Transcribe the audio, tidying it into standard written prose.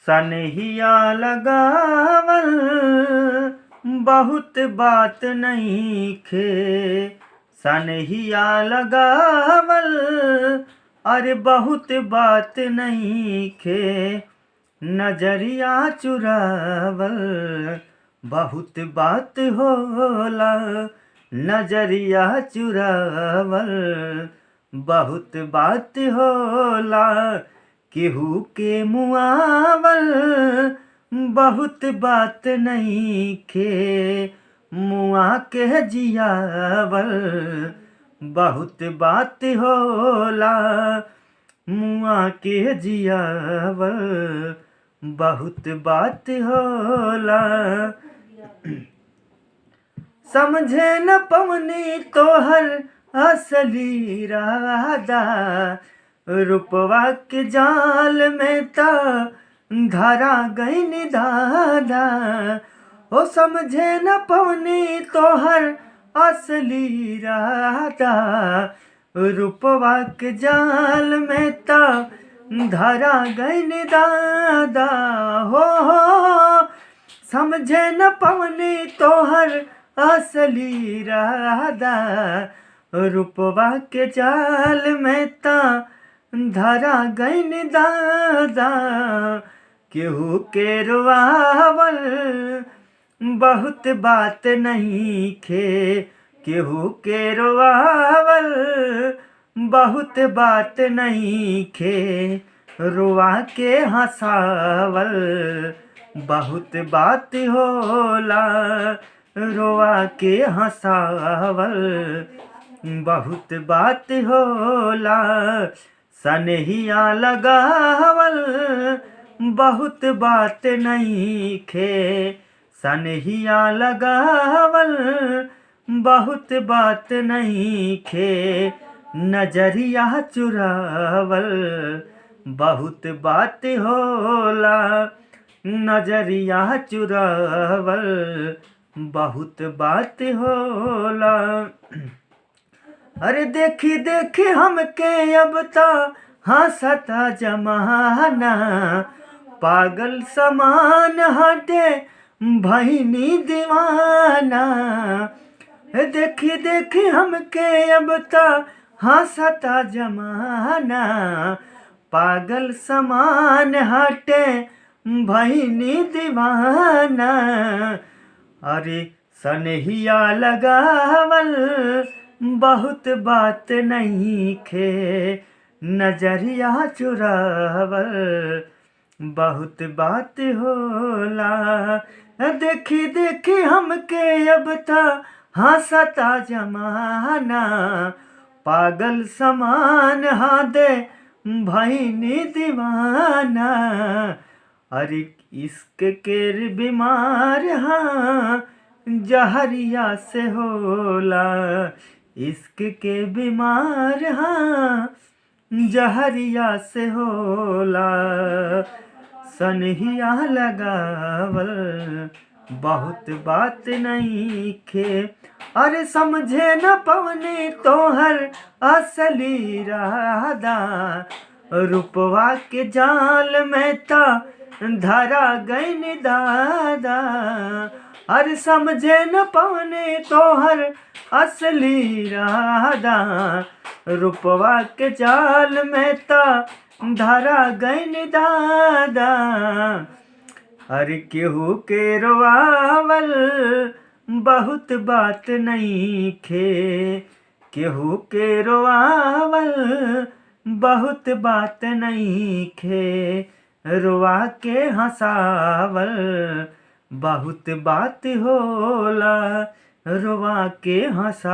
सनहिया लगावल बहुत बात नइखे। सनहिया लगावल अरे बहुत बात नइखे। नजरिया चुरावल बहुत बात होला। नजरिया चुरावल बहुत बात होला। केहू के मुआवल बहुत बात नइखे। मुआ के जियावल बहुत बात होला। मुआ के जियावल बहुत बात होला। समझे न पवनी तोहर असली इरादा। रूपवा के जाल में ता धरा गइनी दादा। ओ समझे न पवनी तोहर असली इरादा। रूपवा के जाल में ता धरा गइनी दादा। हो समझे न पवनी तोहर असली इरादा। रूपवा के जाल में ता धरा गइनी दादा। केहू के रोआवल बहुत बात नइखे। केहू के रोआवल बहुत बात नइखे। रोआ के हंसावल बहुत बात होला। रोआ के हंसावल बहुत बात होला। सनहिया लगावल बहुत बात नइखे। सनहिया लगावल बहुत बात नइखे। नजरिया चुरावल बहुत बात होला। नजरिया चुरावल बहुत बात होला। अरे देखी देखी हमके अब ता हंसता जमाना। पागल समान हटे भइनी दीवाना। देखी देखी हमके अब ता हंसता जमाना। पागल समान हटे भइनी दीवाना। अरे सनहिया लगावल बहुत बात नइखे। नजरिया चुरावल बहुत बात होला। देखी देखी हमके अब ता हंसता जमाना। पागल समान हादे भइनी दीवाना। अरे इश्क के बीमार हाँ जहरिया से होला। इश्क के बीमार हाँ जहरिया से होला। सनहिया लगावल बहुत बात नइखे। अरे समझे न पवनी तोहर असली इरादा। रूपवा के जाल में ता धरा गइनी दादा। अरे समझे न पवनी तोहर असली इरादा। रूपवा के जाल में ता धरा गइनी दादा। अरे केहू के रोआवल बहुत बात नइखे। केहू के रोआवल बहुत बात नइखे। रोआ के हंसावल बहुत बात होला। रोआ के हंसा